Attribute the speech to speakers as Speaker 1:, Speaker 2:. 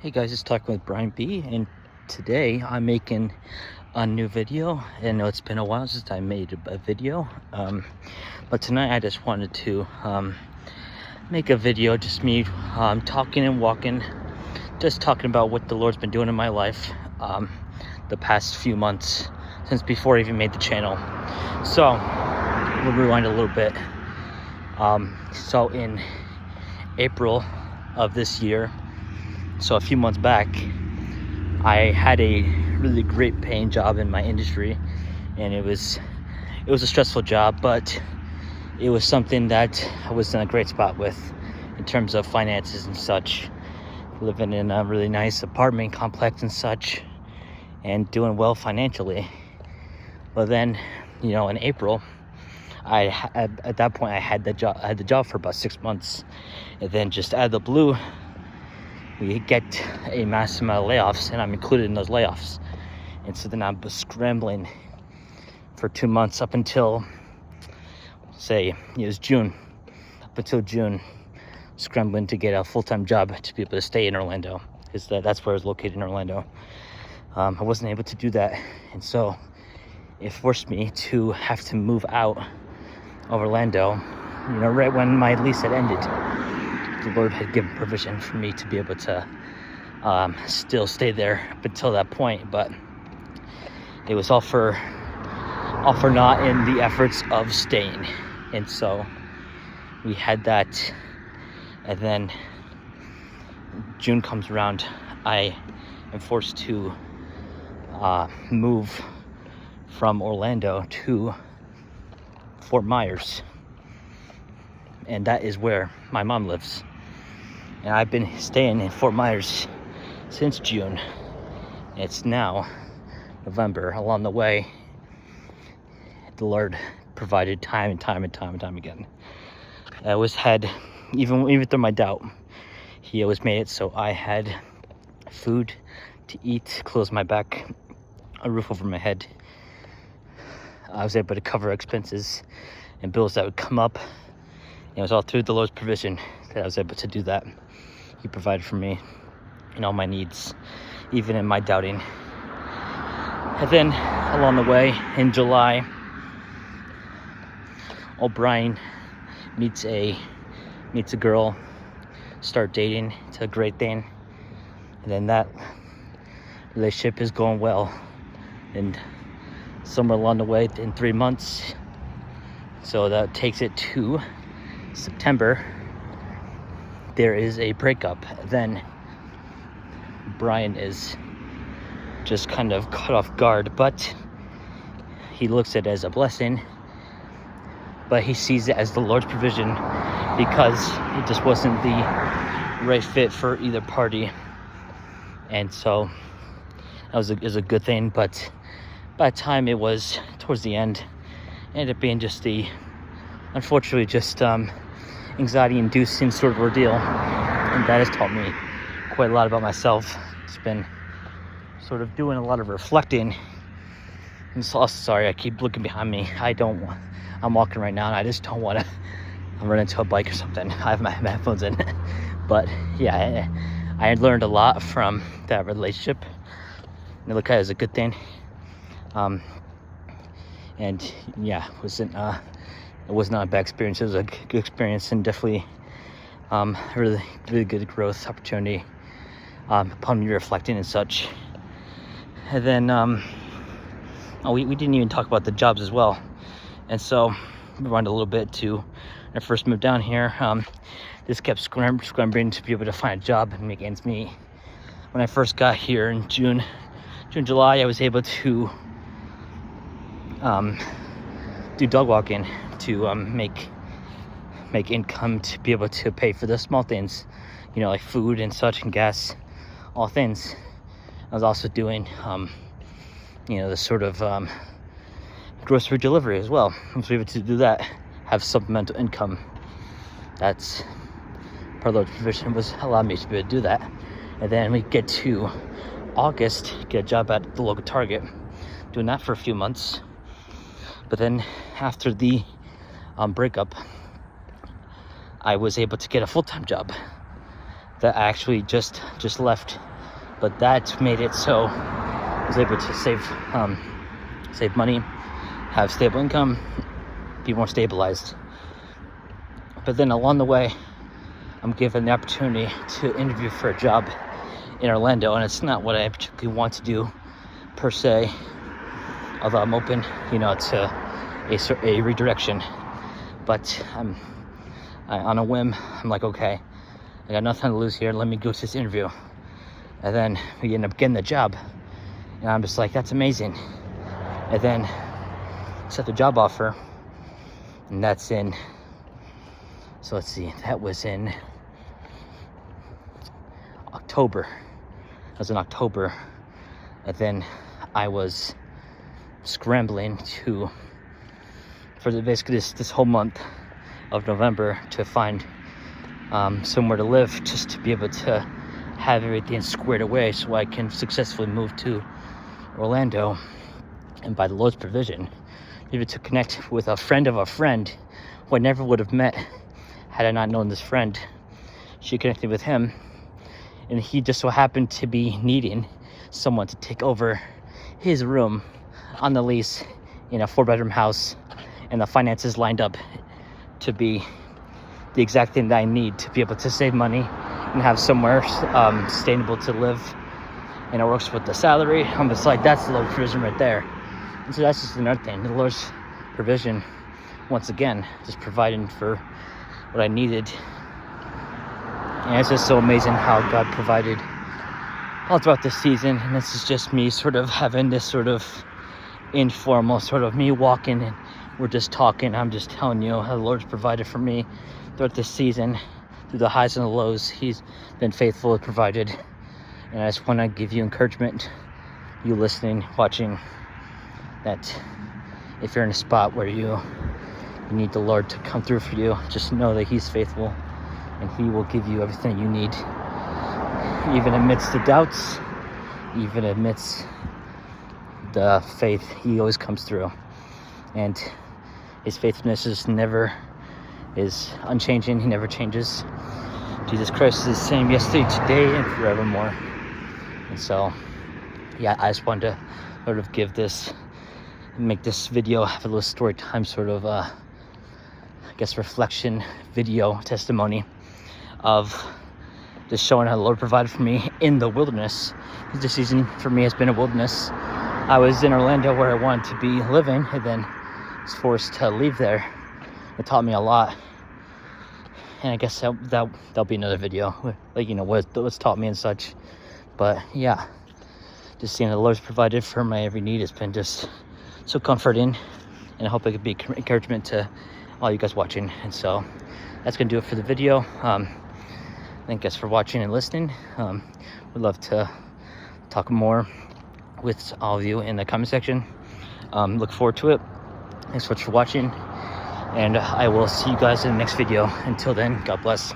Speaker 1: Hey guys, it's Talkin with Bryan B, and today I'm making a new video. I know it's been a while since I made a video, but tonight I just wanted to make a video, just me talking and walking, just talking about what the Lord's been doing in my life the past few months, since before I even made the channel. So we'll rewind a little bit. So in April of this year, so a few months back, I had a really great paying job in my industry, and it was a stressful job, but it was something that I was in a great spot with in terms of finances and such, living in a really nice apartment complex and such, and doing well financially. But then, in April, at that point I had the job for about 6 months, and then just out of the blue, we get a massive amount of layoffs, and I'm included in those layoffs. And so then I was scrambling for 2 months up until, say, it was June. Up until June, scrambling to get a full-time job to be able to stay in Orlando, because that's where I was located, in Orlando. I wasn't able to do that, and so it forced me to have to move out of Orlando, right when my lease had ended. The Lord had given provision for me to be able to still stay there up until that point, but it was all for naught in the efforts of staying. And so we had that, and then June comes around. I am forced to move from Orlando to Fort Myers, and that is where my mom lives. And I've been staying in Fort Myers since June. It's now November. Along the way, the Lord provided time and time again. I always had, even through my doubt, He always made it so I had food to eat, clothes on my back, a roof over my head. I was able to cover expenses and bills that would come up. It was all through the Lord's provision that I was able to do that. He provided for me in all my needs, even in my doubting. And then along the way, in July, old Bryan meets a girl, start dating. It's a great thing. And then that relationship is going well. And somewhere along the way, in 3 months, so that takes it to September, there is a breakup. Then Bryan is just kind of caught off guard, but he looks at it as a blessing, but he sees it as the Lord's provision, because it just wasn't the right fit for either party. And so that was a good thing, but by the time it was towards the end, it ended up being unfortunately just anxiety-inducing sort of ordeal, and that has taught me quite a lot about myself. It's been sort of doing a lot of reflecting. I'm so sorry, I keep looking behind me. I'm walking right now, and I just don't want to run into a bike or something. I have my headphones in. But yeah, I had learned a lot from that relationship, and I look at it as a good thing. And yeah, it was not a bad experience. It was a good experience, and definitely really, really good growth opportunity upon me reflecting and such. And then we didn't even talk about the jobs as well. And so we rewind a little bit to when I first moved down here. Just kept scrambling to be able to find a job and make ends meet. When I first got here in June, July, I was able to do dog walking to make income to be able to pay for the small things, like food and such, and gas, all things. I was also doing the sort of grocery delivery as well. I was able to do that, have supplemental income. That's part of the provision, was allowing me to be able to do that. And then we get to August, get a job at the local Target, doing that for a few months. But then after the breakup, I was able to get a full-time job that I actually just left but that made it so I was able to save money, have stable income, be more stabilized. But then along the way, I'm given the opportunity to interview for a job in Orlando, and it's not what I particularly want to do per se, although I'm open, to a redirection. But on a whim, I'm like, okay, I got nothing to lose here, let me go to this interview. And then we end up getting the job, and I'm just like, that's amazing. And then accept the job offer, and that's in, so let's see, that was in October. It was in October, and then I was scrambling for basically this whole month of November to find somewhere to live, just to be able to have everything squared away so I can successfully move to Orlando. And by the Lord's provision, able to connect with a friend of a friend who I never would have met had I not known this friend. She connected with him, and he just so happened to be needing someone to take over his room on the lease in a 4-bedroom house, and the finances lined up to be the exact thing that I need to be able to save money and have somewhere sustainable to live. And it works with the salary. I'm just like, that's the Lord's provision right there. And so that's just another thing, the Lord's provision, once again, just providing for what I needed. And it's just so amazing how God provided all throughout this season. And this is just me sort of having this sort of informal sort of me walking, and we're just talking. I'm just telling you how the Lord's provided for me throughout this season, through the highs and the lows. He's been faithful, provided. And I just want to give you encouragement, you listening, watching, that if you're in a spot where you need the Lord to come through for you, just know that He's faithful, and He will give you everything you need, even amidst the doubts, even amidst the faith. He always comes through, and His faithfulness is unchanging. He never changes. Jesus Christ is the same yesterday, today, and forevermore. And so, yeah, I just wanted to sort of make this video, have a little story time sort of reflection video testimony of just showing how the Lord provided for me in the wilderness. This season for me has been a wilderness. I was in Orlando where I wanted to be living, and then was forced to leave there. It taught me a lot, and I guess that'll be another video, what's taught me and such. But yeah, just seeing the Lord's provided for my every need has been just so comforting, and I hope it could be encouragement to all you guys watching. And so that's gonna do it for the video. Thank you guys for watching and listening. Would love to talk more with all of you in the comment section. Look forward to it. Thanks so much for watching, and I will see you guys in the next video. Until then, God bless.